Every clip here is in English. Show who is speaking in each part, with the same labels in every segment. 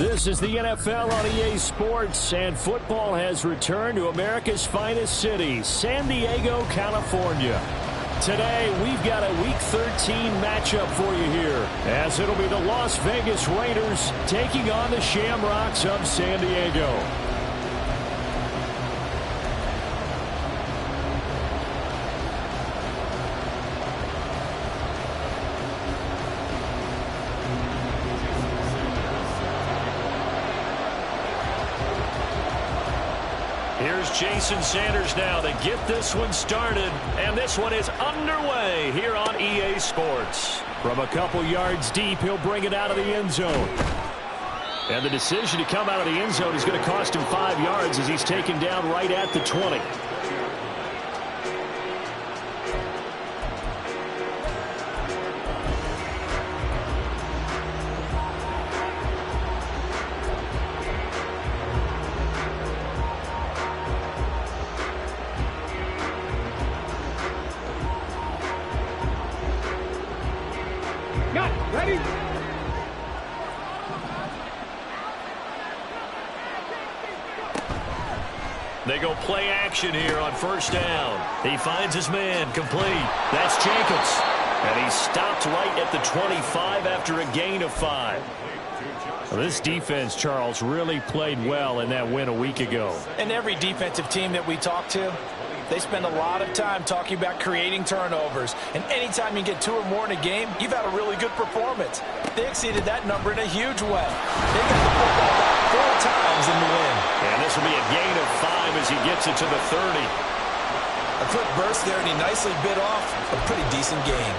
Speaker 1: This is the NFL on EA Sports, and football has returned to America's finest city, San Diego, California. Today, we've got a Week 13 matchup for you here, as it'll be the Las Vegas Raiders taking on the Shamrocks of San Diego. Here's Jason Sanders now to get this one started, and this one is underway here on EA Sports. From a couple yards deep, he'll bring it out of the end zone. And the decision to come out of the end zone is going to cost him 5 yards as he's taken down right at the 20.
Speaker 2: Ready?
Speaker 1: They go play action here on first down. He finds his man, complete. That's Jacobs. And he stopped right at the 25 after a gain of 5. Well, this defense, Charles, really played well in that win a week ago.
Speaker 3: And every defensive team that we talk to, they spend a lot of time talking about creating turnovers. And anytime you get 2 or more in a game, you've had a really good performance. They exceeded that number in a huge way. They got the football back 4 times in the win.
Speaker 1: And this will be a gain of 5 as he gets it to the 30.
Speaker 3: A quick burst there, and he nicely bit off a pretty decent gain.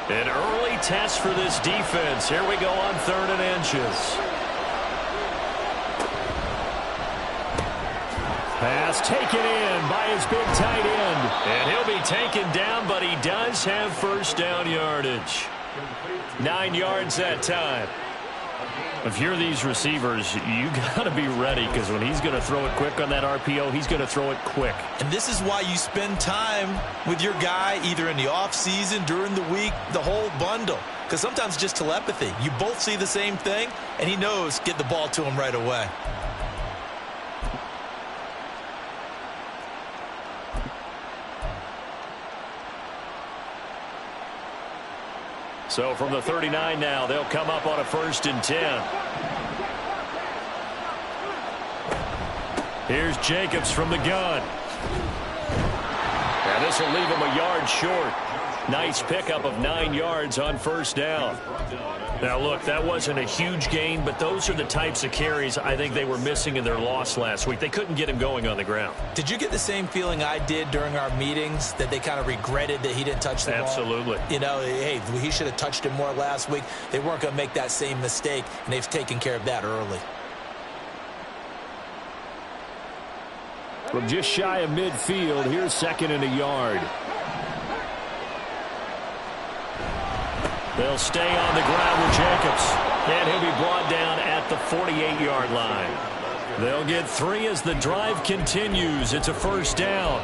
Speaker 1: An early test for this defense. Here we go on 3rd and inches. Pass taken in by his big tight end. And he'll be taken down, but he does have first down yardage. 9 yards that time. If you're these receivers, you got to be ready, because when he's going to throw it quick on that RPO, he's going to throw it quick.
Speaker 3: And this is why you spend time with your guy either in the offseason, during the week, the whole bundle. Because sometimes just telepathy. You both see the same thing, and he knows get the ball to him right away.
Speaker 1: So from the 39 now, they'll come up on a 1st and 10. Here's Jacobs from the gun. And this will leave him a yard short. Nice pickup of 9 yards on first down. Now, look, that wasn't a huge gain, but those are the types of carries I think they were missing in their loss last week. They couldn't get him going on the ground.
Speaker 3: Did you get the same feeling I did during our meetings, that they kind of regretted that he didn't touch the ball?
Speaker 1: Absolutely.
Speaker 3: You know, hey, he should have touched it more last week. They weren't going to make that same mistake, and they've taken care of that early.
Speaker 1: From just shy of midfield, here's 2nd and a yard. They'll stay on the ground with Jacobs. And he'll be brought down at the 48-yard line. They'll get 3 as the drive continues. It's a first down.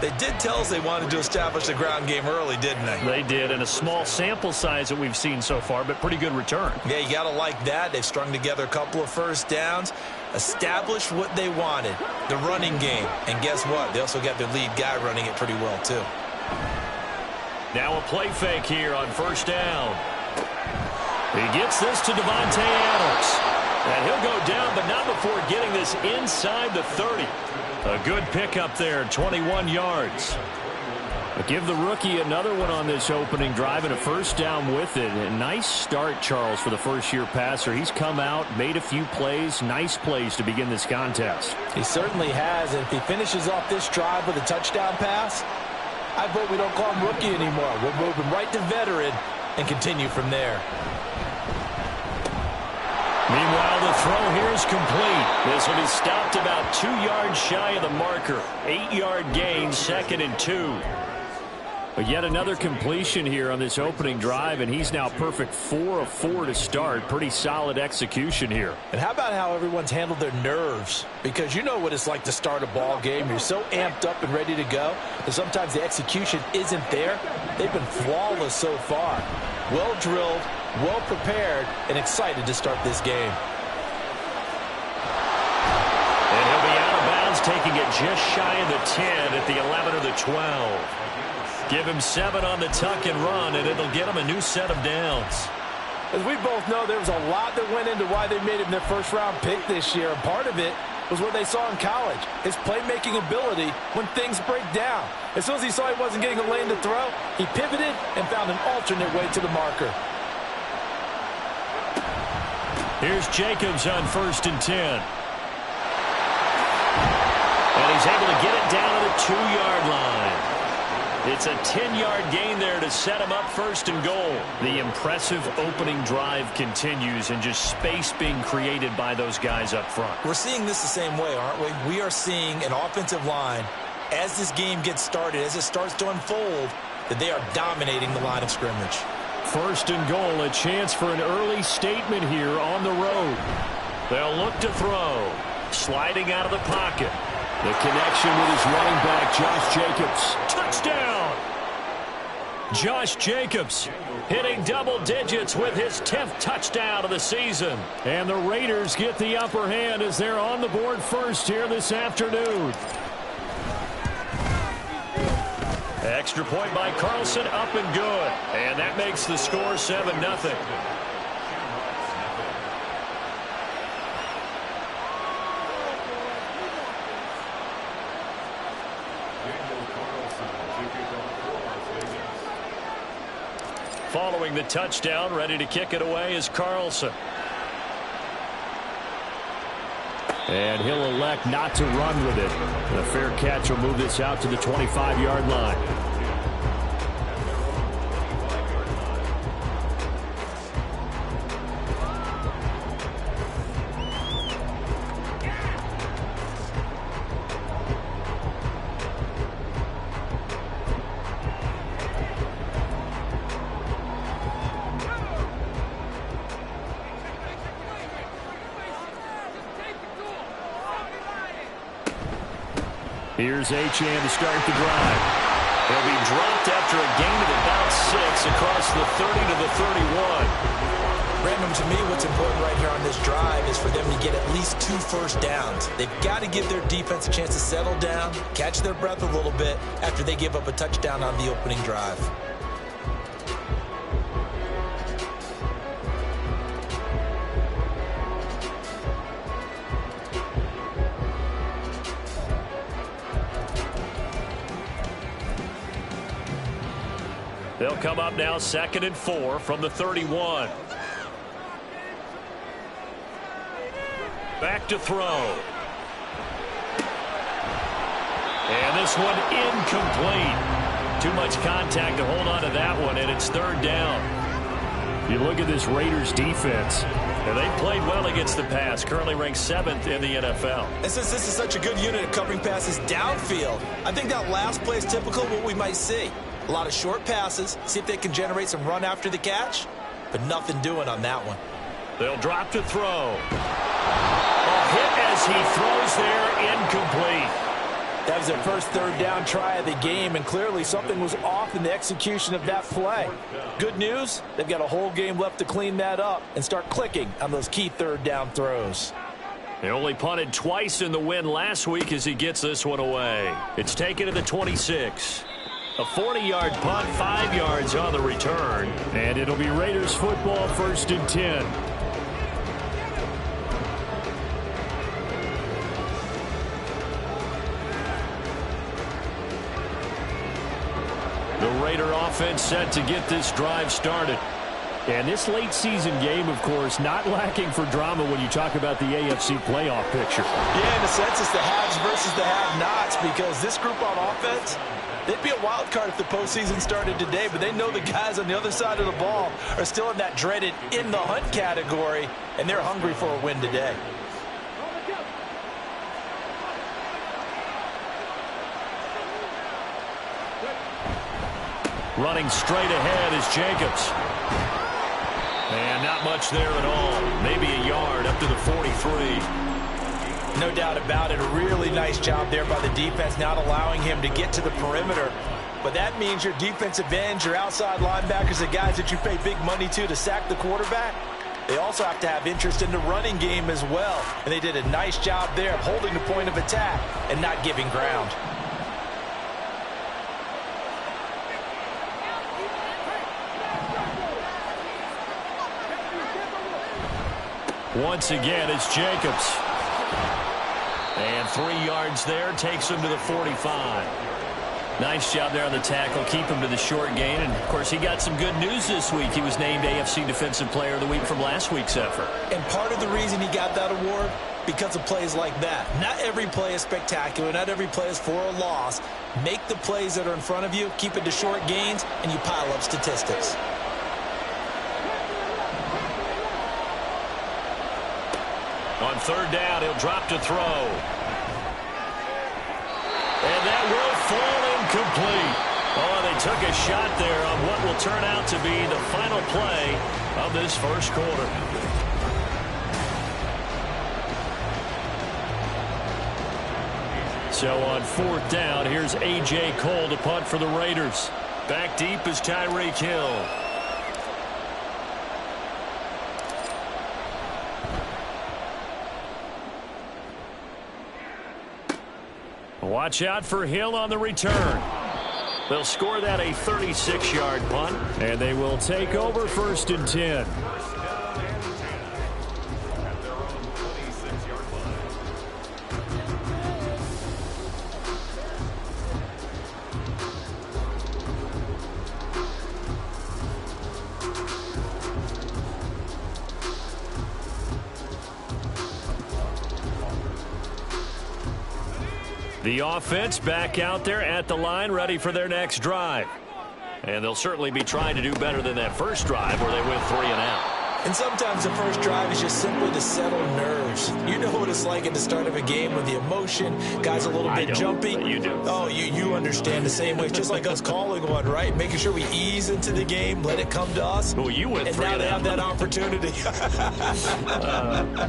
Speaker 3: They did tell us they wanted to establish the ground game early, didn't they?
Speaker 1: They did, and a small sample size that we've seen so far, but pretty good return.
Speaker 3: Yeah, you got to like that. They've strung together a couple of first downs, established what they wanted, the running game. And guess what? They also got their lead guy running it pretty well, too.
Speaker 1: Now a play fake here on first down. He gets this to Devontae Adams. And he'll go down, but not before getting this inside the 30. A good pickup there, 21 yards. But give the rookie another one on this opening drive and a first down with it. A nice start, Charles, for the first-year passer. He's come out, made a few plays, nice plays to begin this contest.
Speaker 3: He certainly has, and if he finishes off this drive with a touchdown pass, I vote we don't call him rookie anymore. We'll move him right to veteran and continue from there.
Speaker 1: Meanwhile, the throw here is complete. This will be stopped about 2 yards shy of the marker. 8-yard gain, 2nd and 2. But yet another completion here on this opening drive, and he's now perfect 4 of 4 to start. Pretty solid execution here.
Speaker 3: And how about how everyone's handled their nerves? Because you know what it's like to start a ball game. You're so amped up and ready to go, and sometimes the execution isn't there. They've been flawless so far. Well drilled, well prepared, and excited to start this game.
Speaker 1: And he'll be out of bounds, taking it just shy of the 10 at the 11 or the 12. Give him 7 on the tuck and run, and it'll get him a new set of downs.
Speaker 3: As we both know, there was a lot that went into why they made him their first-round pick this year, and part of it was what they saw in college, his playmaking ability when things break down. As soon as he saw he wasn't getting a lane to throw, he pivoted and found an alternate way to the marker.
Speaker 1: Here's Jacobs on 1st and 10. And he's able to get it down to the 2-yard line. It's a 10-yard gain there to set him up 1st and goal. The impressive opening drive continues, and just space being created by those guys up front.
Speaker 3: We're seeing this the same way, aren't we? We are seeing an offensive line, as this game gets started, as it starts to unfold, that they are dominating the line of scrimmage.
Speaker 1: 1st and goal, a chance for an early statement here on the road. They'll look to throw. Sliding out of the pocket. The connection with his running back, Josh Jacobs. Touchdown! Josh Jacobs hitting double digits with his 10th touchdown of the season. And the Raiders get the upper hand as they're on the board first here this afternoon. Extra point by Carlson, up and good. And that makes the score 7-0. Following the touchdown, ready to kick it away is Carlson. And he'll elect not to run with it. The fair catch will move this out to the 25-yard line. Here's Achane to start the drive. He'll be dropped after a gain of about 6 across the 30 to the 31.
Speaker 3: Brandon, to me, what's important right here on this drive is for them to get at least 2 first downs. They've got to give their defense a chance to settle down, catch their breath a little bit after they give up a touchdown on the opening drive.
Speaker 1: They'll come up now 2nd and 4 from the 31. Back to throw. And this one incomplete. Too much contact to hold on to that one, and it's 3rd down. You look at this Raiders defense, and they played well against the pass, currently ranked 7th in the NFL.
Speaker 3: And since this is such a good unit of covering passes downfield, I think that last play is typical of what we might see. A lot of short passes, see if they can generate some run after the catch, but nothing doing on that one.
Speaker 1: They'll drop to throw. A hit as he throws there, incomplete.
Speaker 3: That was their first 3rd down try of the game, and clearly something was off in the execution of that play. Good news, they've got a whole game left to clean that up and start clicking on those key 3rd down throws.
Speaker 1: They only punted twice in the win last week as he gets this one away. It's taken to the 26. A 40-yard punt, 5 yards on the return. And it'll be Raiders football, 1st and 10. The Raider offense set to get this drive started. And this late season game, of course, not lacking for drama when you talk about the AFC playoff picture.
Speaker 3: Yeah, in a sense, it's the haves versus the have-nots, because this group on offense, they'd be a wild card if the postseason started today, but they know the guys on the other side of the ball are still in that dreaded in-the-hunt category, and they're hungry for a win today.
Speaker 1: Running straight ahead is Jacobs. And not much there at all. Maybe a yard up to the 43.
Speaker 3: No doubt about it. A really nice job there by the defense, not allowing him to get to the perimeter. But that means your defensive ends, your outside linebackers, the guys that you pay big money to sack the quarterback, they also have to have interest in the running game as well. And they did a nice job there of holding the point of attack and not giving ground.
Speaker 1: Once again, it's Jacobs. And 3 yards there takes him to the 45. Nice job there on the tackle. Keep him to the short gain. And, of course, he got some good news this week. He was named AFC Defensive Player of the Week from last week's effort.
Speaker 3: And part of the reason he got that award, because of plays like that. Not every play is spectacular. Not every play is for a loss. Make the plays that are in front of you, keep it to short gains, and you pile up statistics.
Speaker 1: On third down, he'll drop to throw. And that will fall incomplete. Oh, they took a shot there on what will turn out to be the final play of this first quarter. So on fourth down, here's A.J. Cole to punt for the Raiders. Back deep is Tyreek Hill. Watch out for Hill on the return. They'll score that a 36-yard punt, and they will take over 1st and 10. The offense back out there at the line, ready for their next drive. And they'll certainly be trying to do better than that first drive where they went 3 and out.
Speaker 3: And sometimes the first drive is just simply to settle nerves. You know what it's like at the start of a game with the emotion. Guys a little bit jumpy.
Speaker 1: You do.
Speaker 3: Oh, you understand the same way. It's just like us calling one, right? Making sure we ease into the game, let it come to us.
Speaker 1: Well, you went 3 and out.
Speaker 3: And now they have that opportunity.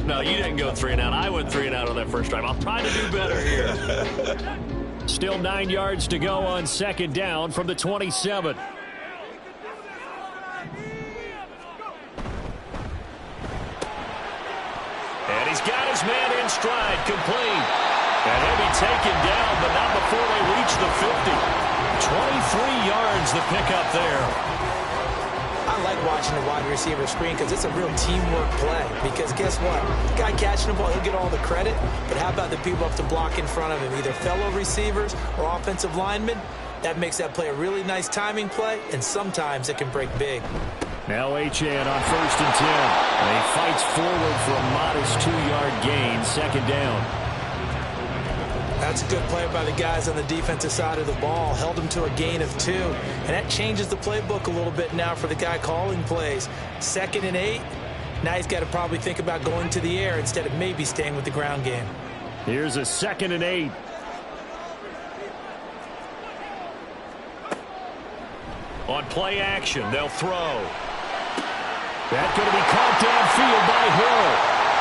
Speaker 1: No, you didn't go 3 and out. I went 3 and out on that first drive. I'll try to do better here. Still 9 yards to go on second down from the 27. And he's got his man in stride, complete. And he'll be taken down, but not before they reach the 50. 23 yards the pickup there.
Speaker 3: I like watching the wide receiver screen because it's a real teamwork play. Because guess what? The guy catching the ball, he'll get all the credit. But how about the people up to block in front of him, either fellow receivers or offensive linemen? That makes that play a really nice timing play, and sometimes it can break big.
Speaker 1: Now Achane on 1st and 10. And he fights forward for a modest 2-yard gain, second down.
Speaker 3: That's a good play by the guys on the defensive side of the ball. Held them to a gain of 2. And that changes the playbook a little bit now for the guy calling plays. 2nd and 8. Now he's got to probably think about going to the air instead of maybe staying with the ground game.
Speaker 1: Here's a 2nd and 8. On play action, they'll throw. That's going to be caught downfield by Hill.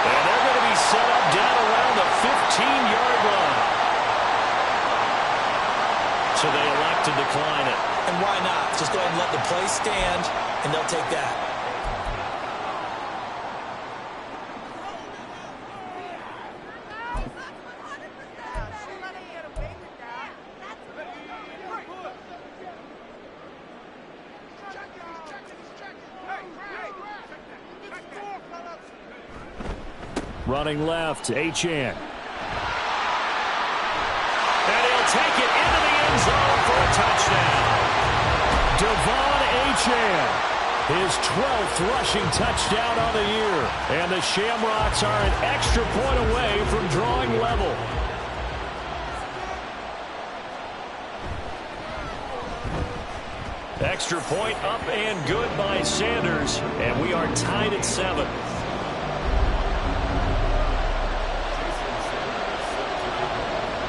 Speaker 1: And they're going to be set up down around the 15-yard line. So they elect to decline it.
Speaker 3: And why not? Just go ahead and let the play stand, and they'll take that.
Speaker 1: Running left, Achane. And he'll take it into the end zone for a touchdown. Devon Achane, his 12th rushing touchdown on the year. And the Shamrocks are an extra point away from drawing level. Extra point up and good by Sanders. And we are tied at 7.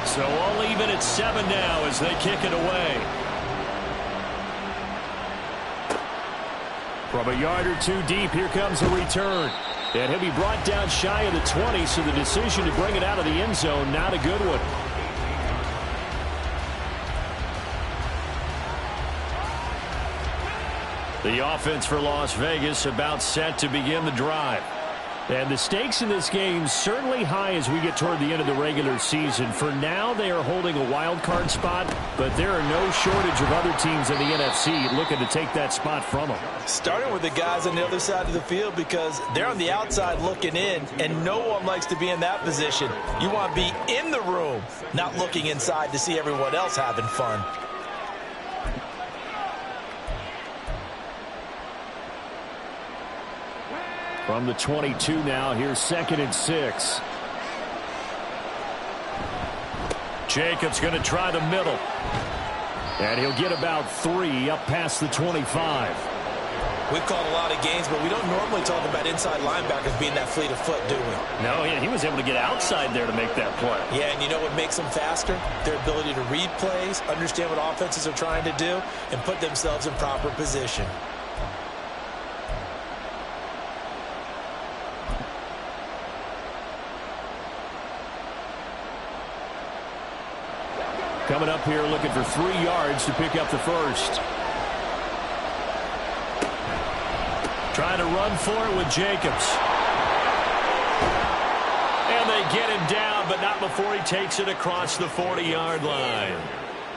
Speaker 1: So all even at 7 now as they kick it away. From a yard or two deep, here comes a return. And he'll be brought down shy of the 20, so the decision to bring it out of the end zone, not a good one. The offense for Las Vegas about set to begin the drive. And the stakes in this game certainly high as we get toward the end of the regular season. For now, they are holding a wild card spot, but there are no shortage of other teams in the NFC looking to take that spot from them.
Speaker 3: Starting with the guys on the other side of the field because they're on the outside looking in, and no one likes to be in that position. You want to be in the room, not looking inside to see everyone else having fun.
Speaker 1: From the 22 now, here's 2nd and 6. Jacobs going to try the middle. And he'll get about 3 up past the 25.
Speaker 3: We've called a lot of games, but we don't normally talk about inside linebackers being that fleet of foot, do we?
Speaker 1: No, he was able to get outside there to make that play.
Speaker 3: Yeah, and you know what makes them faster? Their ability to read plays, understand what offenses are trying to do, and put themselves in proper position.
Speaker 1: Coming up here looking for 3 yards to pick up the first. Trying to run for it with Jacobs. And they get him down, but not before he takes it across the 40-yard line.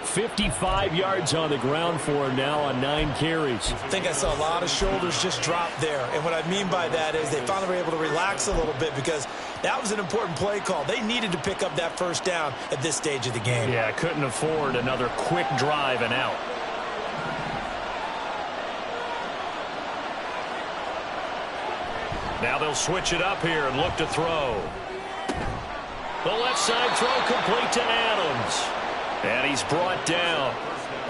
Speaker 1: 55 yards on the ground for him now on 9 carries.
Speaker 3: I think I saw a lot of shoulders just drop there. And what I mean by that is they finally were able to relax a little bit because that was an important play call. They needed to pick up that first down at this stage of the game.
Speaker 1: Yeah, couldn't afford another quick drive and out. Now they'll switch it up here and look to throw. The left side throw complete to Adams. And he's brought down.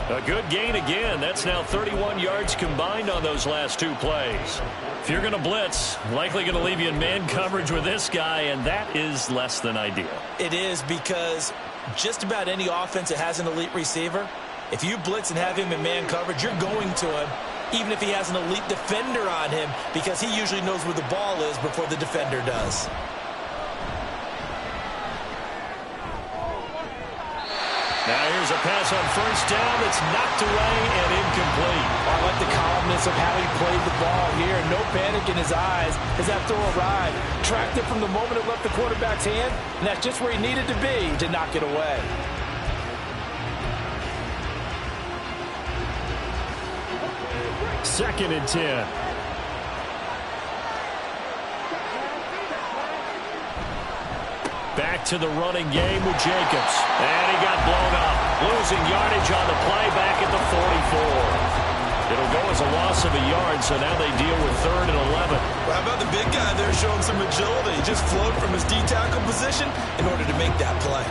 Speaker 1: A good gain again. That's now 31 yards combined on those last 2 plays. If you're going to blitz, likely going to leave you in man coverage with this guy, and that is less than ideal.
Speaker 3: It is because just about any offense that has an elite receiver, if you blitz and have him in man coverage, you're going to him, even if he has an elite defender on him, because he usually knows where the ball is before the defender does.
Speaker 1: Now here's a pass on first down that's knocked away and incomplete.
Speaker 3: I like the calmness of how he played the ball here. No panic in his eyes as that throw arrived. Tracked it from the moment it left the quarterback's hand, and that's just where he needed to be to knock it away.
Speaker 1: Second and 10. Back to the running game with Jacobs. And he got blown up. Losing yardage on the play back at the 44. It'll go as a loss of a yard, so now they deal with 3rd and 11.
Speaker 3: Well, how about the big guy there showing some agility? Just flowed from his D-tackle position in order to make that play.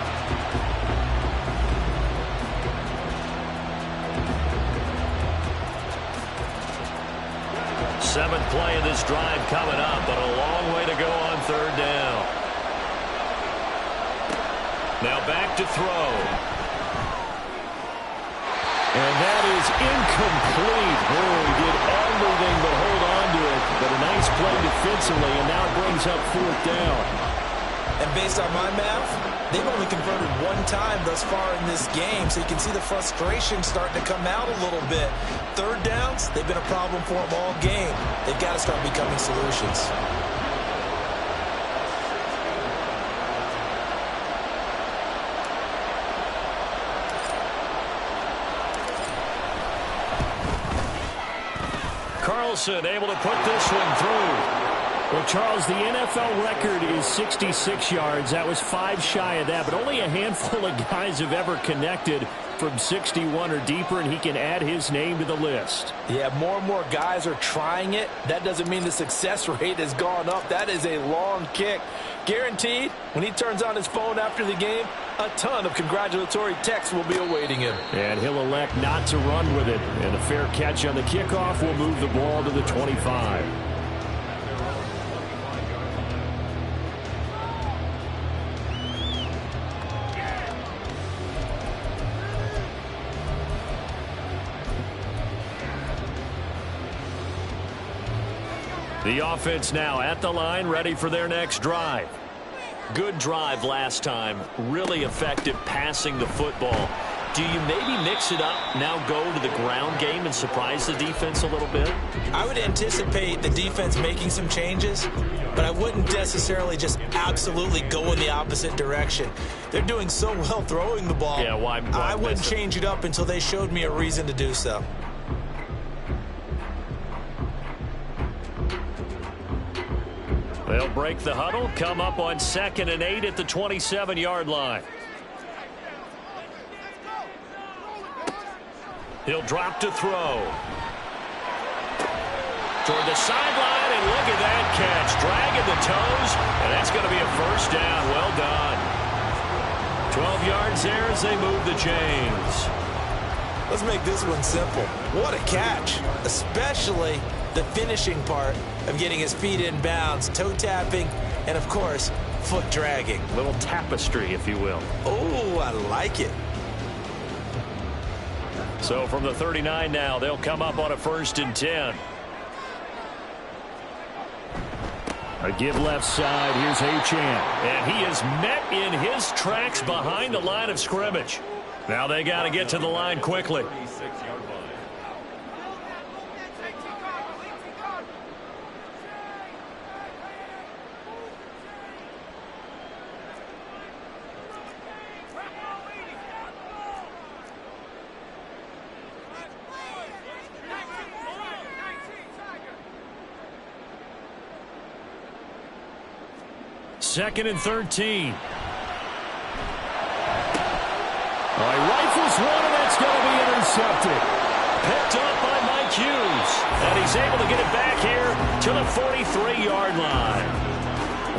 Speaker 1: Seventh play of this drive coming up, but a long way to go on 3rd down. Now back to throw. And that is incomplete. Oh, he did everything but hold on to it. But a nice play defensively, and now it brings up 4th down.
Speaker 3: And based on my math, they've only converted 1 time thus far in this game, so you can see the frustration starting to come out a little bit. 3rd downs, they've been a problem for them all game. They've got to start becoming solutions.
Speaker 1: Carlson able to put this one through. Well, Charles, the NFL record is 66 yards. That was 5 shy of that, but only a handful of guys have ever connected from 61 or deeper, and he can add his name to the list.
Speaker 3: Yeah, more and more guys are trying it. That doesn't mean the success rate has gone up. That is a long kick. Guaranteed, when he turns on his phone after the game, a ton of congratulatory texts will be awaiting him.
Speaker 1: And he'll elect not to run with it. And a fair catch on the kickoff will move the ball to the 25. The offense now at the line, ready for their next drive. Good drive last time. Really effective passing the football. Do you maybe mix it up, now go to the ground game and surprise the defense a little bit?
Speaker 3: I would anticipate the defense making some changes, but I wouldn't necessarily just absolutely go in the opposite direction. They're doing so well throwing the ball.
Speaker 1: Yeah, why
Speaker 3: I wouldn't change it up until they showed me a reason to do so.
Speaker 1: They'll break the huddle, come up on 2nd and 8 at the 27-yard line. He'll drop to throw. Toward the sideline, and look at that catch. Dragging the toes, and that's going to be a first down. Well done. 12 yards there as they move the chains.
Speaker 3: Let's make this one simple. What a catch, especially the finishing part of getting his feet in bounds, toe tapping, and, of course, foot dragging.
Speaker 1: Little tapestry, if you will.
Speaker 3: Oh, I like it.
Speaker 1: So from the 39 now, they'll come up on a 1st and 10. A give left side. Here's Achane. And he is met in his tracks behind the line of scrimmage. Now they got to get to the line quickly. Second and 13. Rifles one, and that's going to be intercepted. Picked up by Mike Hughes. And he's able to get it back here to the 43-yard line.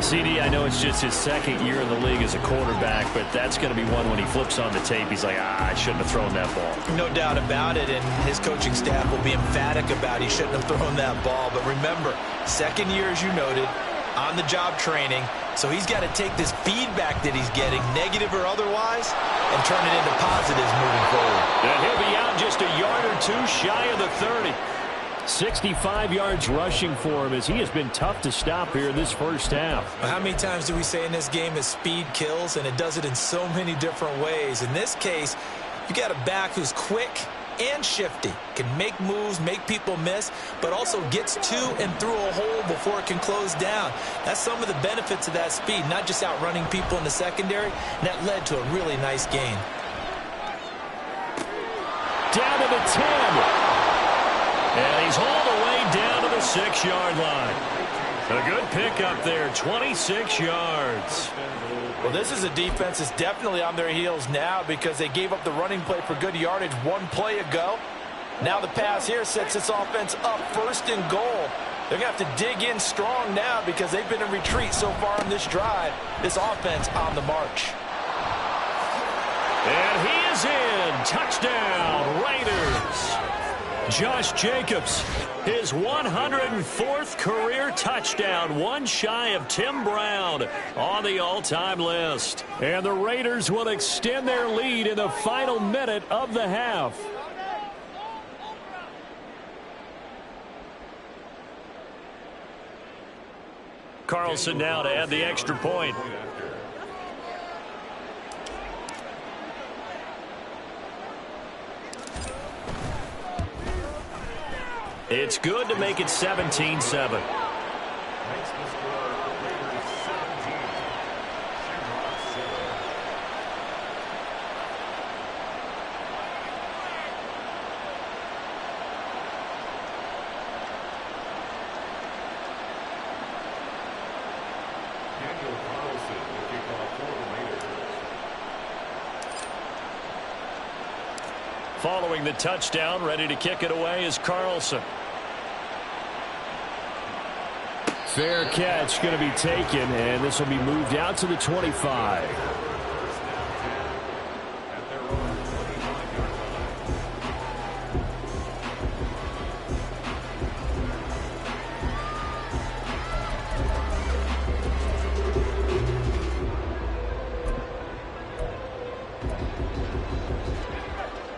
Speaker 1: CD, I know it's just his 2nd year in the league as a quarterback, but that's going to be one when he flips on the tape. He's like, I shouldn't have thrown that ball.
Speaker 3: No doubt about it, and his coaching staff will be emphatic about he shouldn't have thrown that ball. But remember, 2nd year, as you noted, on-the-job training. So he's got to take this feedback that he's getting, negative or otherwise, and turn it into positives moving forward.
Speaker 1: And he'll be out just a yard or two shy of the 30. 65 yards rushing for him as he has been tough to stop here in this first half.
Speaker 3: How many times do we say in this game is speed kills, and it does it in so many different ways. In this case, you got a back who's quick and shifty, can make moves, make people miss, but also gets to and through a hole before it can close down. That's some of the benefits of that speed, not just outrunning people in the secondary, and that led to a really nice gain.
Speaker 1: Down to the 10. And he's all the way down to the 6-yard line. A good pickup there, 26 yards.
Speaker 3: Well, this is a defense that's definitely on their heels now because they gave up the running play for good yardage one play ago. Now the pass here sets this offense up 1st and goal. They're going to have to dig in strong now because they've been in retreat so far in this drive. This offense on the march.
Speaker 1: And he is in. Touchdown, Raiders. Josh Jacobs, his 104th career touchdown, one shy of Tim Brown on the all-time list. And the Raiders will extend their lead in the final minute of the half. Carlson now to add the extra point. It's good to make it 17-7. Following the touchdown, ready to kick it away is Carlson. Fair catch going to be taken, and this will be moved out to the 25.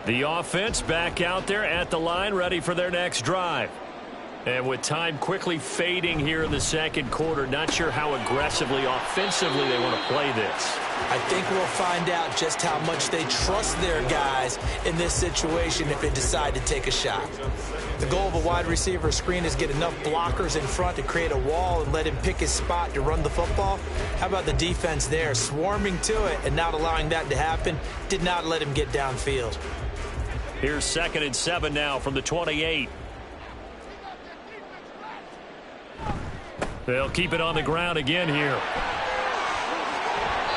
Speaker 1: The offense back out there at the line, ready for their next drive. And with time quickly fading here in the second quarter, not sure how aggressively, offensively they want to play this.
Speaker 3: I think we'll find out just how much they trust their guys in this situation if they decide to take a shot. The goal of a wide receiver screen is get enough blockers in front to create a wall and let him pick his spot to run the football. How about the defense there, swarming to it and not allowing that to happen? Did not let him get downfield.
Speaker 1: Here's 2nd and 7 now from the 28. They'll keep it on the ground again here.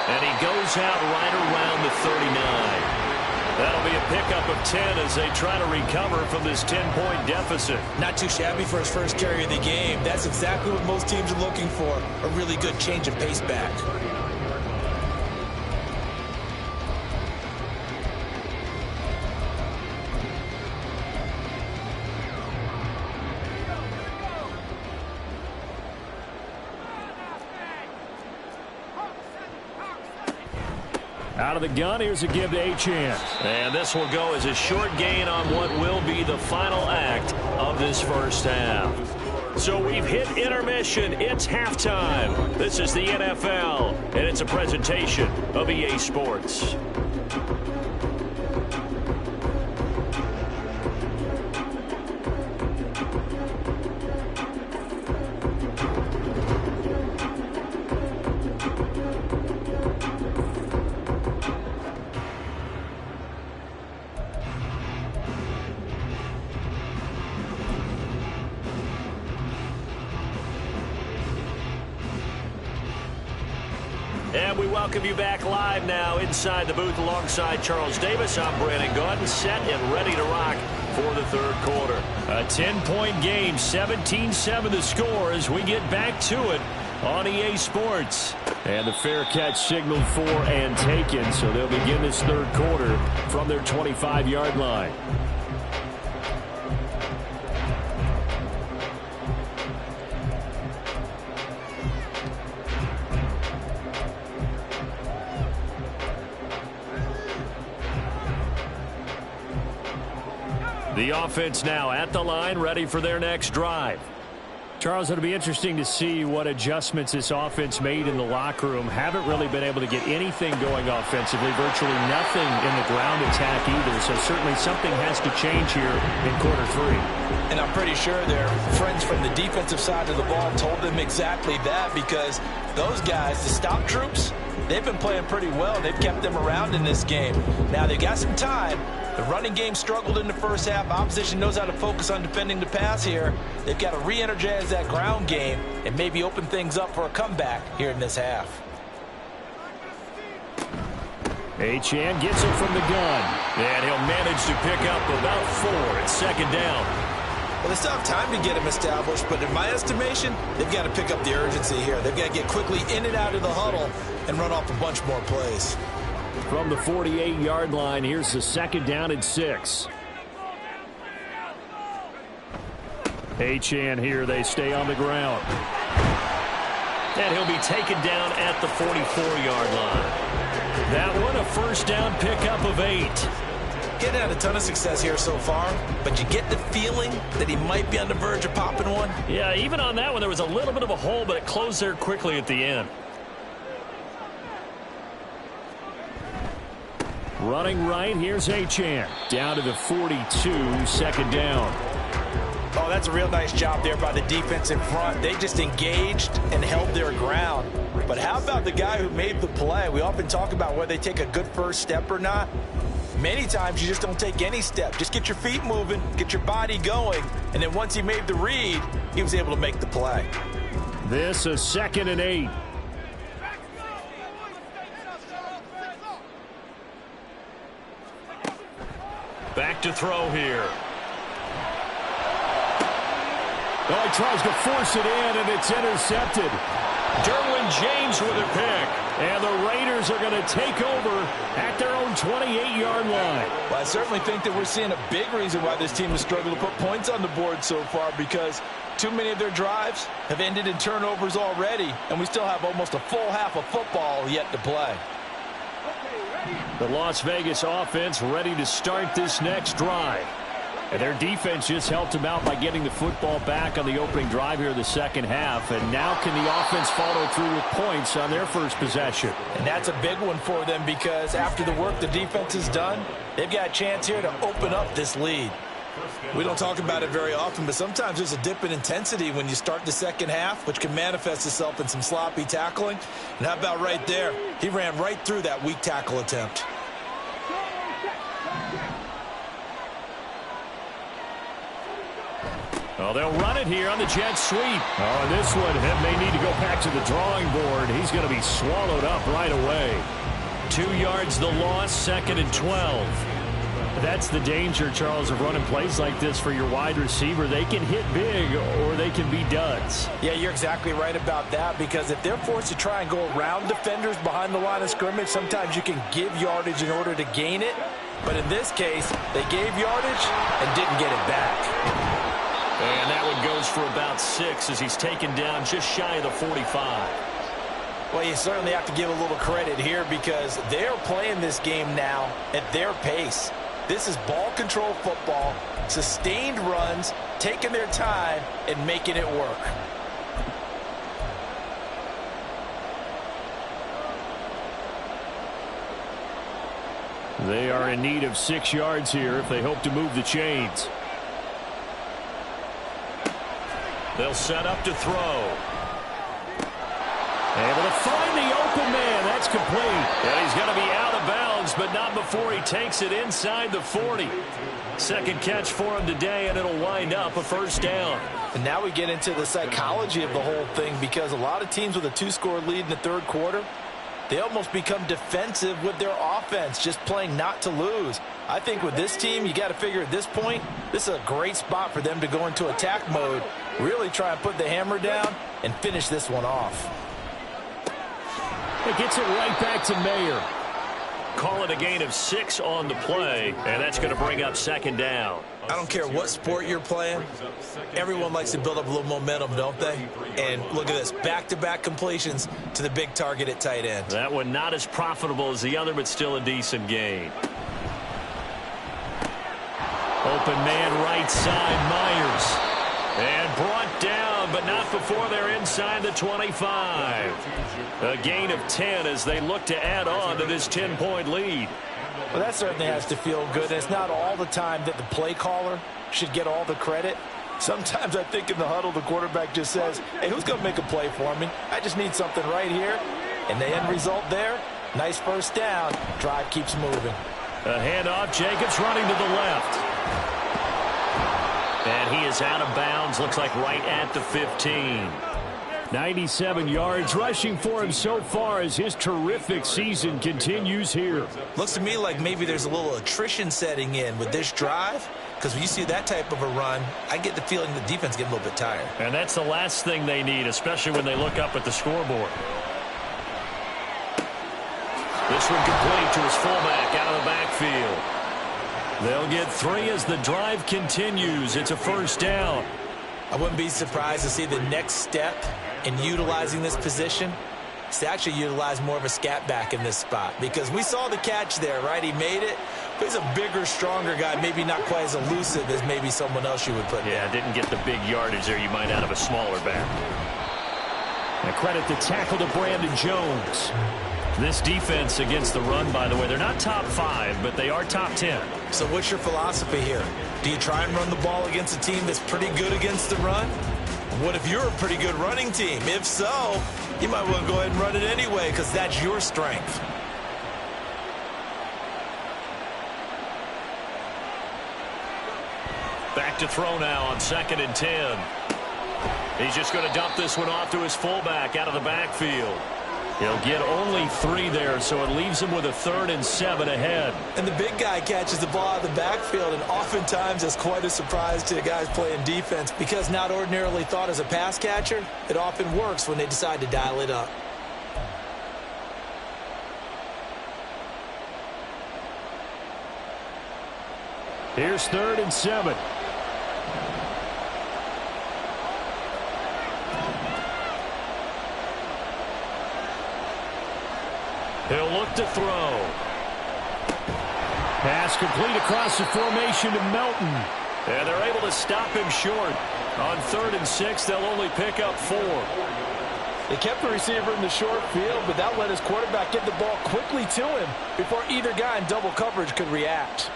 Speaker 1: And he goes out right around the 39. That'll be a pickup of 10 as they try to recover from this 10-point deficit.
Speaker 3: Not too shabby for his first carry of the game. That's exactly what most teams are looking for, a really good change of pace back.
Speaker 1: Out of the gun, here's a give to Achane. And this will go as a short gain on what will be the final act of this first half. So we've hit intermission. It's halftime. This is the NFL, and it's a presentation of EA Sports. And we welcome you back live now inside the booth alongside Charles Davis. I'm Brandon Gaudin, set and ready to rock for the third quarter. A 10-point game, 17-7 the score as we get back to it on EA Sports. And the fair catch signaled for and taken, so they'll begin this third quarter from their 25-yard line. The offense now at the line, ready for their next drive. Charles, it'll be interesting to see what adjustments this offense made in the locker room. Haven't really been able to get anything going offensively, virtually nothing in the ground attack either. So certainly something has to change here in quarter three.
Speaker 3: And I'm pretty sure their friends from the defensive side of the ball told them exactly that, because those guys, the stop troops, they've been playing pretty well. They've kept them around in this game. Now they've got some time. The running game struggled in the first half. Opposition knows how to focus on defending the pass here. They've got to re-energize that ground game and maybe open things up for a comeback here in this half.
Speaker 1: Achane gets it from the gun, and he'll manage to pick up about 4. It's second down.
Speaker 3: Well, they still have time to get him established, but in my estimation, they've got to pick up the urgency here. They've got to get quickly in and out of the huddle and run off a bunch more plays.
Speaker 1: From the 48-yard line, here's the second down and 6. Achane here, they stay on the ground. And he'll be taken down at the 44-yard line. That one, a first down pickup of 8.
Speaker 3: Getting had a ton of success here so far, but you get the feeling that he might be on the verge of popping one.
Speaker 1: Yeah, even on that one, there was a little bit of a hole, but it closed there quickly at the end. Running right, here's Achane. Down to the 42, second down.
Speaker 3: Oh, that's a real nice job there by the defense in front. They just engaged and held their ground. But how about the guy who made the play? We often talk about whether they take a good first step or not. Many times you just don't take any step. Just get your feet moving, get your body going, and then once he made the read, he was able to make the play.
Speaker 1: This is 2nd and 8. Back to throw here. Oh, he tries to force it in, and it's intercepted. Derwin James with a pick. And the Raiders are going to take over at their own 28-yard line.
Speaker 3: Well, I certainly think that we're seeing a big reason why this team has struggled to put points on the board so far, because too many of their drives have ended in turnovers already, and we still have almost a full half of football yet to play.
Speaker 1: The Las Vegas offense ready to start this next drive. And their defense just helped them out by getting the football back on the opening drive here in the second half. And now can the offense follow through with points on their first possession?
Speaker 3: And that's a big one for them because after the work the defense has done, they've got a chance here to open up this lead. We don't talk about it very often, but sometimes there's a dip in intensity when you start the second half, which can manifest itself in some sloppy tackling. And how about right there? He ran right through that weak tackle attempt.
Speaker 1: Oh, they'll run it here on the jet sweep. Oh, and this one may need to go back to the drawing board. He's going to be swallowed up right away. 2 yards the loss, 2nd and 12. That's the danger, Charles, of running plays like this for your wide receiver. They can hit big or they can be duds.
Speaker 3: Yeah, you're exactly right about that because if they're forced to try and go around defenders behind the line of scrimmage, sometimes you can give yardage in order to gain it. But in this case, they gave yardage and didn't get it back.
Speaker 1: And that one goes for about 6 as he's taken down just shy of the 45.
Speaker 3: Well, you certainly have to give a little credit here because they're playing this game now at their pace. This is ball control football, sustained runs, taking their time and making it work.
Speaker 1: They are in need of 6 yards here if they hope to move the chains. They'll set up to throw. Able to find the open man. That's complete. And he's going to be out of bounds, but not before he takes it inside the 40. Second catch for him today, and it'll wind up a first down.
Speaker 3: And now we get into the psychology of the whole thing because a lot of teams with a 2-score lead in the third quarter, they almost become defensive with their offense, just playing not to lose. I think with this team, you got to figure at this point, this is a great spot for them to go into attack mode, really try and put the hammer down and finish this one off.
Speaker 1: It gets it right back to Mayer. Call it a gain of 6 on the play, and that's going to bring up 2nd down.
Speaker 3: I don't care what sport you're playing. Everyone likes to build up a little momentum, don't they? And look at this, back-to-back completions to the big target at tight end.
Speaker 1: That one not as profitable as the other, but still a decent gain. Open man right side, Myers. And brought down, but not before they're inside the 25. A gain of 10 as they look to add on to this 10-point lead.
Speaker 3: Well, that certainly has to feel good. And it's not all the time that the play caller should get all the credit. Sometimes I think in the huddle, the quarterback just says, hey, who's going to make a play for me? I just need something right here. And the end result there, nice first down. Drive keeps moving.
Speaker 1: A handoff, Jacobs running to the left. And he is out of bounds, looks like right at the 15. 97 yards rushing for him so far as his terrific season continues here.
Speaker 3: Looks to me like maybe there's a little attrition setting in with this drive, because when you see that type of a run, I get the feeling the defense gets a little bit tired.
Speaker 1: And that's the last thing they need, especially when they look up at the scoreboard. This one complete to his fullback out of the backfield. They'll get 3 as the drive continues. It's a first down.
Speaker 3: I wouldn't be surprised to see the next step in utilizing this position is to actually utilize more of a scat back in this spot, because we saw the catch there, right? He made it. He's a bigger, stronger guy, maybe not quite as elusive as maybe someone else you would put there.
Speaker 1: Yeah, didn't get the big yardage there you might out of a smaller back. And credit the tackle to Brandon Jones. This defense against the run, by the way, they're not top 5, but they are top 10.
Speaker 3: So what's your philosophy here? Do you try and run the ball against a team that's pretty good against the run? What if you're a pretty good running team? If so, you might want to go ahead and run it anyway because that's your strength.
Speaker 1: Back to throw now on 2nd and 10. He's just going to dump this one off to his fullback out of the backfield. He'll get only 3 there, so it leaves him with a 3rd and 7 ahead.
Speaker 3: And the big guy catches the ball out of the backfield, and oftentimes it's quite a surprise to the guys playing defense because not ordinarily thought as a pass catcher, it often works when they decide to dial it up.
Speaker 1: Here's 3rd and 7. He'll look to throw. Pass complete across the formation to Melton. And they're able to stop him short. On 3rd and 6, they'll only pick up 4.
Speaker 3: They kept the receiver in the short field, but that let his quarterback get the ball quickly to him before either guy in double coverage could react.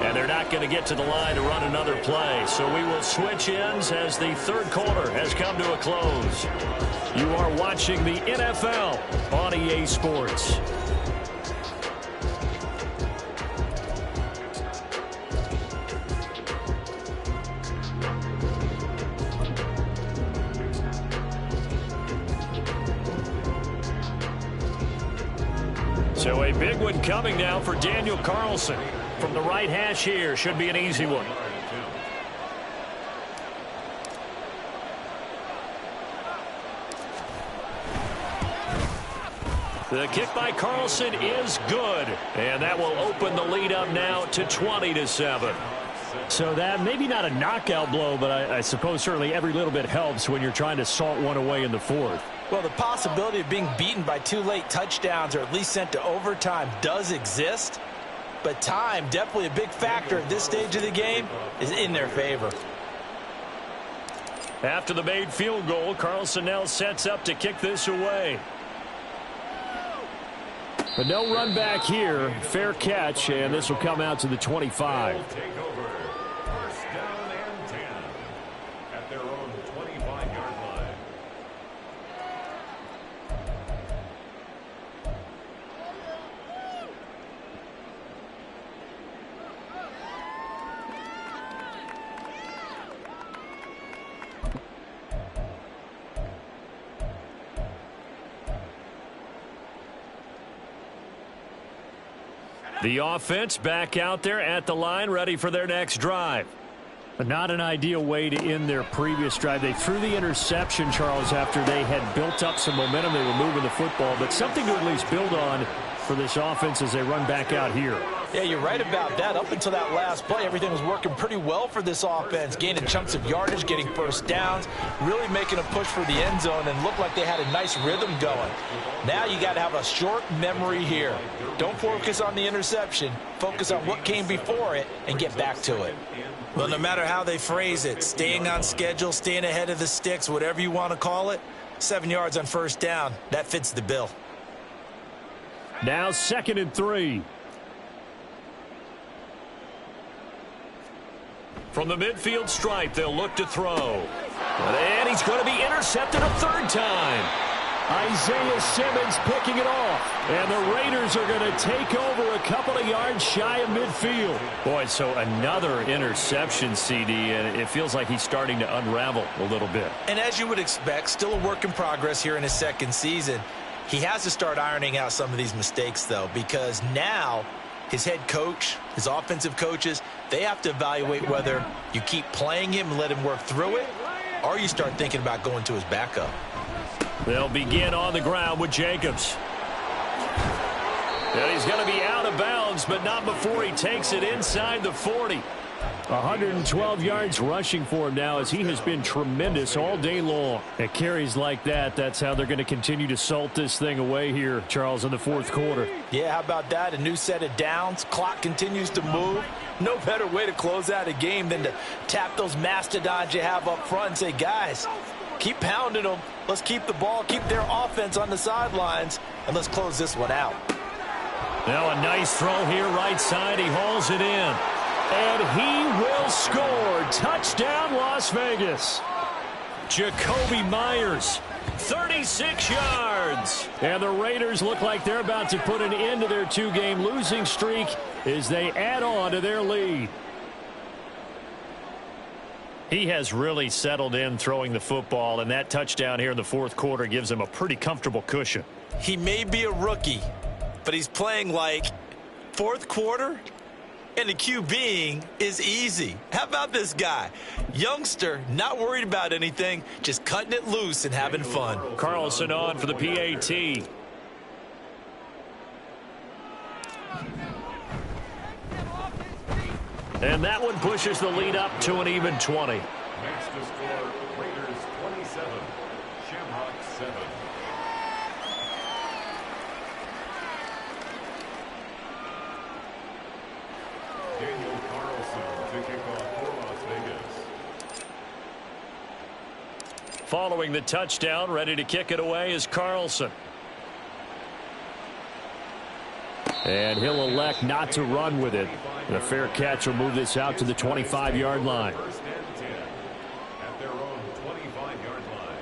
Speaker 1: And they're not going to get to the line to run another play. So we will switch ends as the 3rd quarter has come to a close. You are watching the NFL on EA Sports. So a big one coming now for Daniel Carlson. From the right hash here, should be an easy one. The kick by Carlson is good, and that will open the lead up now to 20-7. So that maybe not a knockout blow, but I suppose certainly every little bit helps when you're trying to salt one away in the 4th.
Speaker 3: Well, the possibility of being beaten by 2 late touchdowns or at least sent to overtime does exist. But time, definitely a big factor at this stage of the game, is in their favor.
Speaker 1: After the made field goal, Carlson now sets up to kick this away. But no run back here. Fair catch, and this will come out to the 25.
Speaker 2: Take over. 1st down and 10 at their own 25-yard line.
Speaker 1: The offense back out there at the line, ready for their next drive. But not an ideal way to end their previous drive. They threw the interception, Charles, after they had built up some momentum. They were moving the football, but something to at least build on for this offense as they run back out here.
Speaker 3: Yeah, you're right about that. Up until that last play, everything was working pretty well for this offense, gaining chunks of yardage, getting 1st downs, really making a push for the end zone, and looked like they had a nice rhythm going. Now you got to have a short memory here. Don't focus on the interception. Focus on what came before it and get back to it. Well, no matter how they phrase it, staying on schedule, staying ahead of the sticks, whatever you want to call it, 7 yards on 1st down, that fits the bill.
Speaker 1: Now 2nd and 3. From the midfield stripe, they'll look to throw. And he's going to be intercepted a 3rd time. Isaiah Simmons picking it off. And the Raiders are going to take over a couple of yards shy of midfield. Boy, so another interception, CD, and it feels like he's starting to unravel a little bit.
Speaker 3: And as you would expect, still a work in progress here in his 2nd season. He has to start ironing out some of these mistakes, though, because now his head coach, his offensive coaches, they have to evaluate whether you keep playing him and let him work through it, or you start thinking about going to his backup.
Speaker 1: They'll begin on the ground with Jacobs. And he's going to be out of bounds, but not before he takes it inside the 40. 112 yards rushing for him now as he has been tremendous all day long. At carries like that, that's how they're going to continue to salt this thing away here, Charles, in the 4th quarter.
Speaker 3: Yeah, how about that? A new set of downs. Clock continues to move. No better way to close out a game than to tap those mastodons you have up front and say, guys, keep pounding them. Let's keep the ball, keep their offense on the sidelines, and let's close this one out.
Speaker 1: Now a nice throw here right side. He hauls it in. And he will score. Touchdown, Las Vegas. Jacoby Myers, 36 yards. And the Raiders look like they're about to put an end to their 2-game losing streak as they add on to their lead. He has really settled in throwing the football, and that touchdown here in the 4th quarter gives him a pretty comfortable cushion.
Speaker 3: He may be a rookie, but he's playing like 4th quarter. And the QBing is easy. How about this guy? Youngster, not worried about anything, just cutting it loose and having fun.
Speaker 1: Carlson on for the PAT. And that one pushes the lead up to an even 20.
Speaker 2: Next to score, Raiders 27, Shamrocks 7. Daniel Carlson to kick off for Las Vegas.
Speaker 1: Following the touchdown, ready to kick it away is Carlson. And he'll elect not to run with it. And a fair catch will move this out to the 25-yard line.
Speaker 2: First and 10 at their own 25-yard line.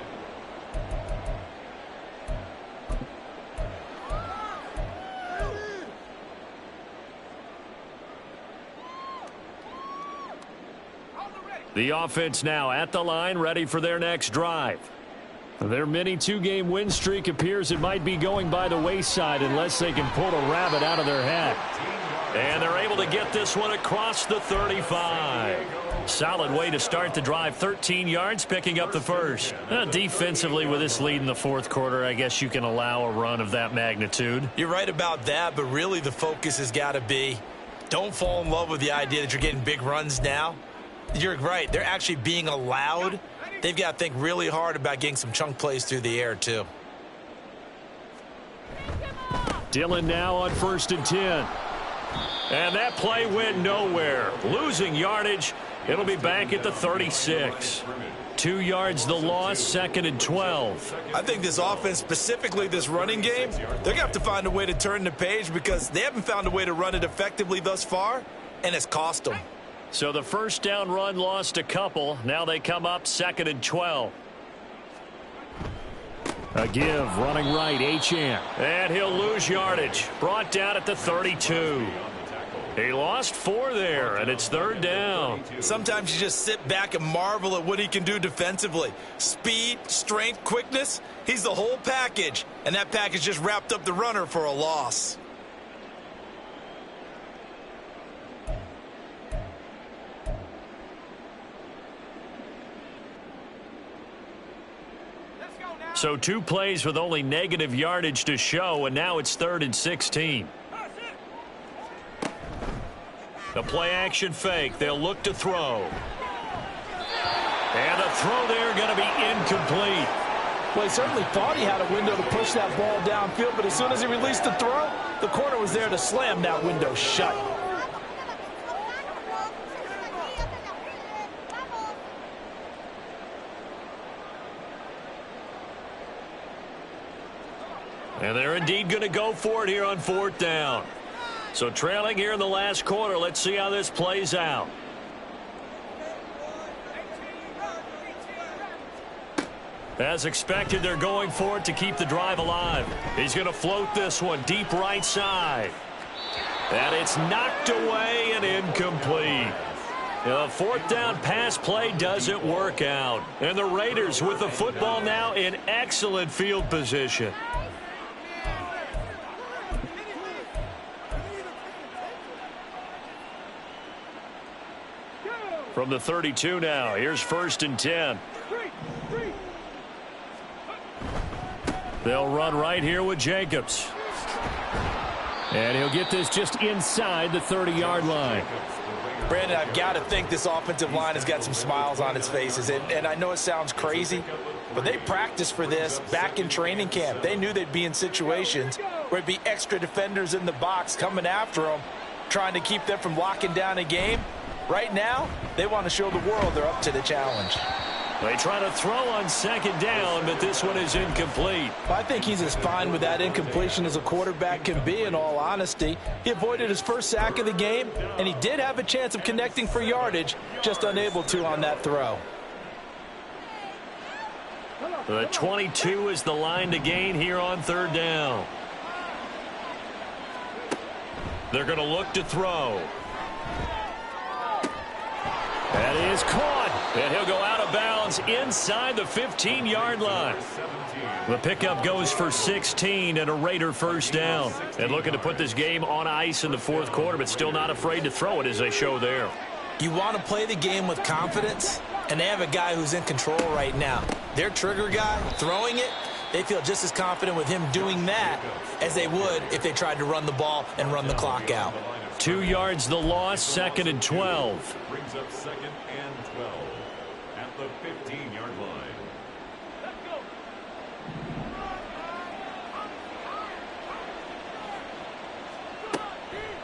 Speaker 1: The offense now at the line, ready for their next drive. Their mini two-game win streak appears it might be going by the wayside unless they can pull a rabbit out of their hat. And they're able to get this one across the 35. Solid way to start the drive. 13 yards, picking up the first. Defensively, with this lead in the fourth quarter, I guess you can allow a run of that magnitude.
Speaker 3: You're right about that, but really the focus has got to be don't fall in love with the idea that you're getting big runs now. You're right. They're actually being allowed. They've got to think really hard about getting some chunk plays through the air, too.
Speaker 1: Dillon now on 1st and 10. And that play went nowhere. Losing yardage. It'll be back at the 36. 2 yards the loss, 2nd and 12.
Speaker 3: I think this offense, specifically this running game, they're going to have to find a way to turn the page because they haven't found a way to run it effectively thus far, and it's cost them.
Speaker 1: So the first down run lost a couple. Now they come up 2nd and 12. A give, running right, Achane. And he'll lose yardage. Brought down at the 32. He lost 4 there, and it's 3rd down.
Speaker 3: Sometimes you just sit back and marvel at what he can do defensively. Speed, strength, quickness, he's the whole package. And that package just wrapped up the runner for a loss.
Speaker 1: So 2 plays with only negative yardage to show, and now it's 3rd and 16. The play-action fake. They'll look to throw. And the throw there going to be incomplete.
Speaker 3: Well, he certainly thought he had a window to push that ball downfield, but as soon as he released the throw, the corner was there to slam that window shut.
Speaker 1: And they're indeed going to go for it here on 4th down. So trailing here in the last quarter. Let's see how this plays out. As expected, they're going for it to keep the drive alive. He's going to float this one deep right side. And it's knocked away and incomplete. The 4th down pass play doesn't work out. And the Raiders with the football now in excellent field position. From the 32 now, here's 1st and 10. They'll run right here with Jacobs. And he'll get this just inside the 30-yard line.
Speaker 3: Brandon, I've got to think this offensive line has got some smiles on its faces. And I know it sounds crazy, but they practiced for this back in training camp. They knew they'd be in situations where it'd be extra defenders in the box coming after them, trying to keep them from locking down a game. Right now, they want to show the world they're up to the challenge.
Speaker 1: They try to throw on 2nd down, but this one is incomplete.
Speaker 3: I think he's as fine with that incompletion as a quarterback can be, in all honesty. He avoided his first sack of the game, and he did have a chance of connecting for yardage, just unable to on that throw.
Speaker 1: The 22 is the line to gain here on 3rd down. They're going to look to throw. That is caught, and he'll go out of bounds inside the 15-yard line. The pickup goes for 16 and a Raider 1st down. And looking to put this game on ice in the 4th quarter, but still not afraid to throw it as they show there.
Speaker 3: You want to play the game with confidence, and they have a guy who's in control right now. Their trigger guy, throwing it, they feel just as confident with him doing that as they would if they tried to run the ball and run the clock out.
Speaker 1: 2 yards the loss, 2nd and 12.
Speaker 2: Brings up 2nd and 12 at the 15-yard line.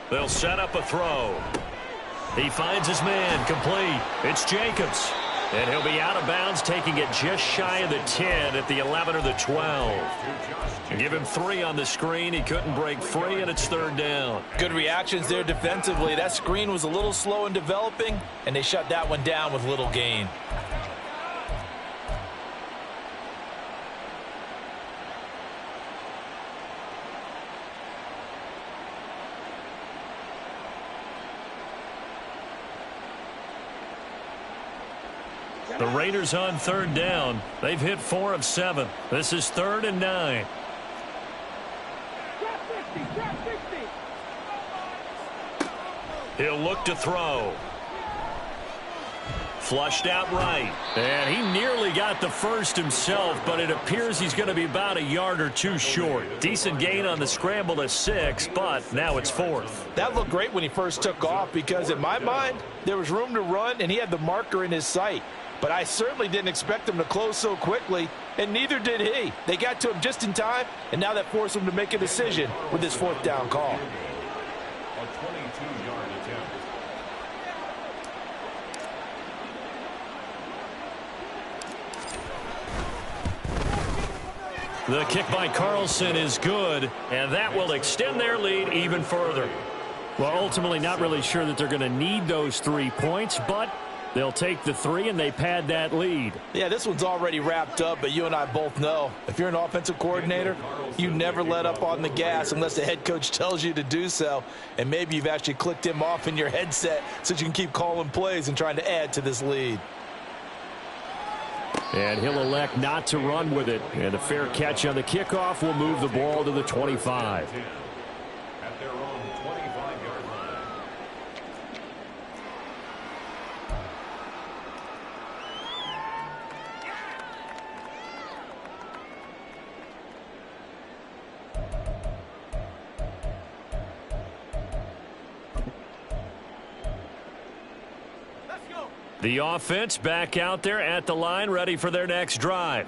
Speaker 1: They'll set up a throw. He finds his man, complete. It's Jacobs. And he'll be out of bounds, taking it just shy of the 10 at the 11 or the 12. Give him 3 on the screen. He couldn't break free, and it's 3rd down.
Speaker 3: Good reactions there defensively. That screen was a little slow in developing, and they shut that one down with little gain.
Speaker 1: The Raiders on 3rd down. They've hit 4 of 7. This is 3rd and 9. He'll look to throw. Flushed out right. And he nearly got the first himself, but it appears he's going to be about a yard or 2 short. Decent gain on the scramble to 6, but now it's 4th.
Speaker 3: That looked great when he first took off because, in my mind, there was room to run, and he had the marker in his sight. But I certainly didn't expect him to close so quickly, and neither did he. They got to him just in time, and now that forced him to make a decision with his 4th down call.
Speaker 2: A 22-yard attempt.
Speaker 1: The kick by Carlson is good, and that will extend their lead even further. Well, ultimately not really sure that they're going to need those 3 points, but they'll take the 3, and they pad that lead.
Speaker 3: Yeah, this one's already wrapped up, but you and I both know if you're an offensive coordinator, you never let up on the gas unless the head coach tells you to do so. And maybe you've actually clicked him off in your headset so you can keep calling plays and trying to add to this lead.
Speaker 1: And he'll elect not to run with it. And a fair catch on the kickoff will move the ball to the 25.
Speaker 2: At their own 25-yard line.
Speaker 1: The offense back out there at the line, ready for their next drive.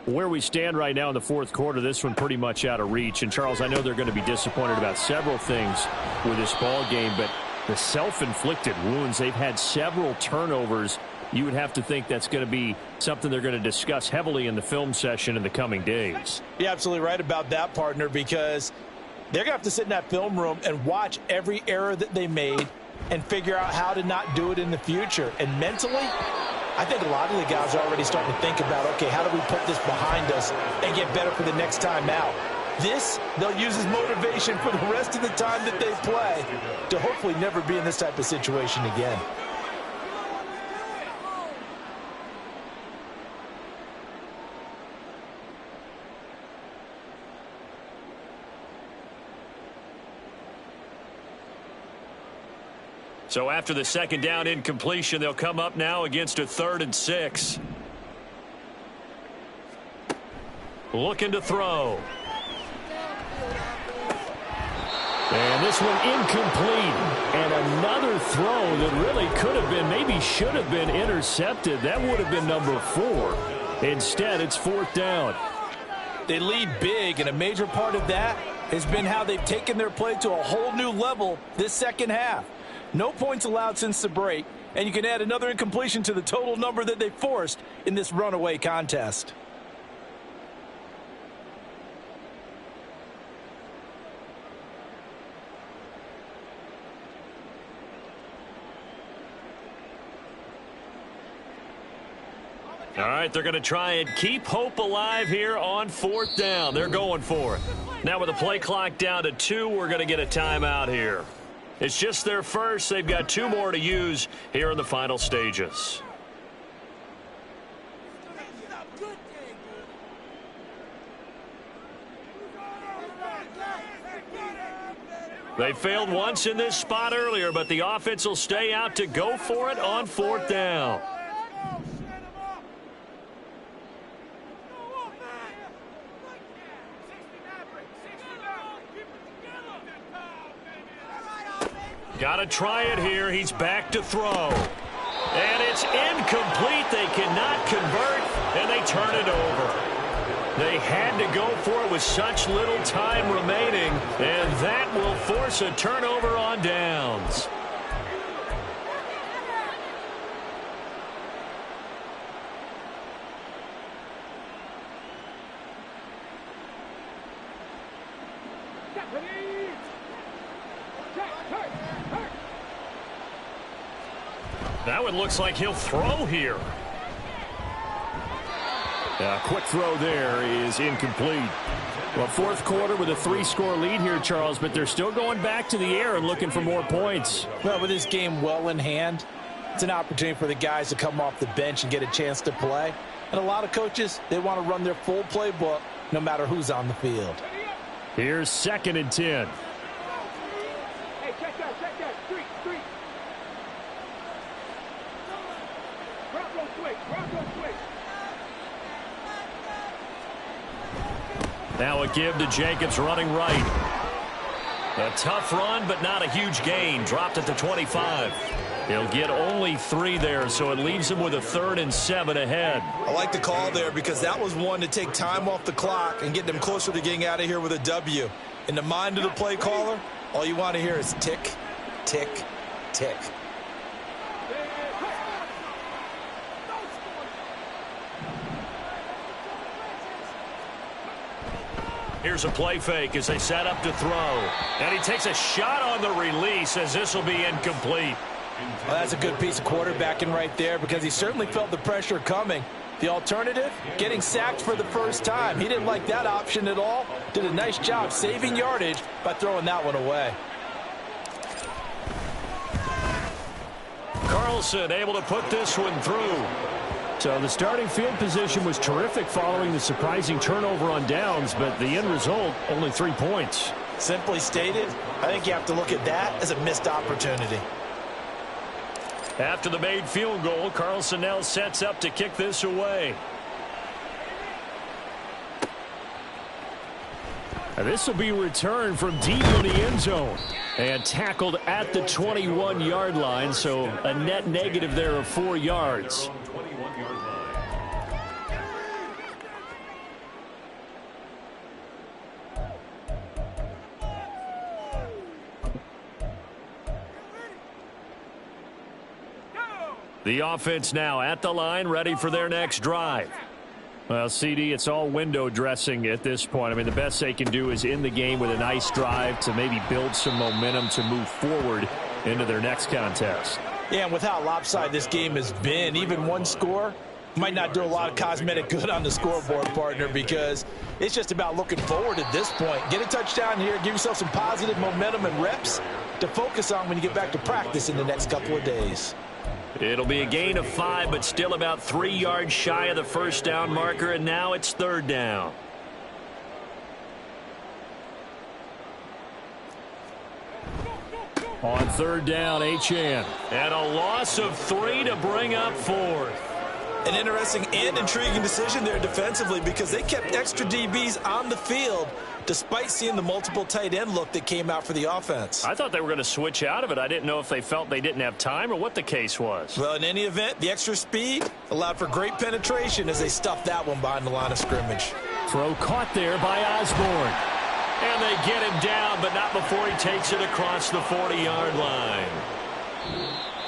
Speaker 1: Where we stand right now in the 4th quarter, this one pretty much out of reach. And, Charles, I know they're going to be disappointed about several things with this ball game, but the self-inflicted wounds, they've had several turnovers. You would have to think that's going to be something they're going to discuss heavily in the film session in the coming days.
Speaker 3: You're absolutely right about that, partner, because they're going to have to sit in that film room and watch every error that they made and figure out how to not do it in the future. And mentally, I think a lot of the guys are already starting to think about, okay, how do we put this behind us and get better for the next time out? This, they'll use as motivation for the rest of the time that they play to hopefully never be in this type of situation again.
Speaker 1: So after the 2nd down incompletion, they'll come up now against a 3rd and 6. Looking to throw. And this one incomplete. And another throw that really could have been, maybe should have been intercepted. That would have been number 4. Instead, it's 4th down.
Speaker 3: They lead big, and a major part of that has been how they've taken their play to a whole new level this second half. No points allowed since the break, and you can add another incompletion to the total number that they forced in this runaway contest.
Speaker 1: All right, they're going to try and keep hope alive here on 4th down. They're going for it. Now with the play clock down to 2, we're going to get a timeout here. It's just their first. They've got 2 more to use here in the final stages. They failed once in this spot earlier, but the offense will stay out to go for it on 4th down. Got to try it here. He's back to throw. And it's incomplete. They cannot convert, and they turn it over. They had to go for it with such little time remaining, and that will force a turnover on downs. Now it looks like he'll throw here. A quick throw there is incomplete. Well, fourth quarter with a 3-score lead here, Charles, but they're still going back to the air and looking for more points.
Speaker 3: Well, with this game well in hand, it's an opportunity for the guys to come off the bench and get a chance to play. And a lot of coaches, they want to run their full playbook no matter who's on the field.
Speaker 1: Here's 2nd and 10.
Speaker 4: Hey, check that. Street. Bronco switch.
Speaker 1: Now a give to Jacobs running right. A tough run, but not a huge gain. Dropped at the 25. He'll get only 3 there, so it leaves him with a 3rd and 7 ahead.
Speaker 3: I like the call there because that was one to take time off the clock and get them closer to getting out of here with a W. In the mind of the play caller, all you want to hear is tick, tick, tick.
Speaker 1: Here's a play fake as they set up to throw. And he takes a shot on the release as this will be incomplete.
Speaker 3: Well, that's a good piece of quarterbacking right there because he certainly felt the pressure coming. The alternative, getting sacked for the first time. He didn't like that option at all. Did a nice job saving yardage by throwing that one away.
Speaker 1: Carlson able to put this one through. So the starting field position was terrific following the surprising turnover on downs, but the end result, only 3 points.
Speaker 3: Simply stated, I think you have to look at that as a missed opportunity.
Speaker 1: After the made field goal, Carlson now sets up to kick this away. And this will be returned from deep in the end zone and tackled at the 21-yard line, so a net negative there of 4 yards. The offense now at the line, ready for their next drive. Well, CD, it's all window dressing at this point. I mean, the best they can do is in the game with a nice drive to maybe build some momentum to move forward into their next contest.
Speaker 3: Yeah, and with how lopsided this game has been, even one score might not do a lot of cosmetic good on the scoreboard, partner, because it's just about looking forward at this point. Get a touchdown here, give yourself some positive momentum and reps to focus on when you get back to practice in the next couple of days.
Speaker 1: It'll be a gain of 5, but still about 3 yards shy of the first down marker, and now it's 3rd down. On 3rd down, Achane. And a loss of 3 to bring up 4th.
Speaker 3: An interesting and intriguing decision there defensively because they kept extra DBs on the field despite seeing the multiple tight end look that came out for the offense.
Speaker 1: I thought they were going to switch out of it. I didn't know if they felt they didn't have time or what the case was.
Speaker 3: Well, in any event, the extra speed allowed for great penetration as they stuffed that one behind the line of scrimmage.
Speaker 1: Throw caught there by Osborne. And they get him down, but not before he takes it across the 40-yard line.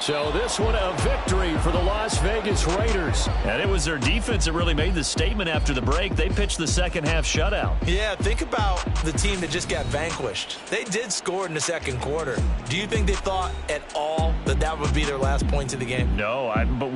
Speaker 1: So this one a victory for the Las Vegas Raiders. And it was their defense that really made the statement after the break. They pitched the second half shutout.
Speaker 3: Yeah, think about the team that just got vanquished. They did score in the second quarter. Do you think they thought at all that that would be their last point of the game?
Speaker 1: No, but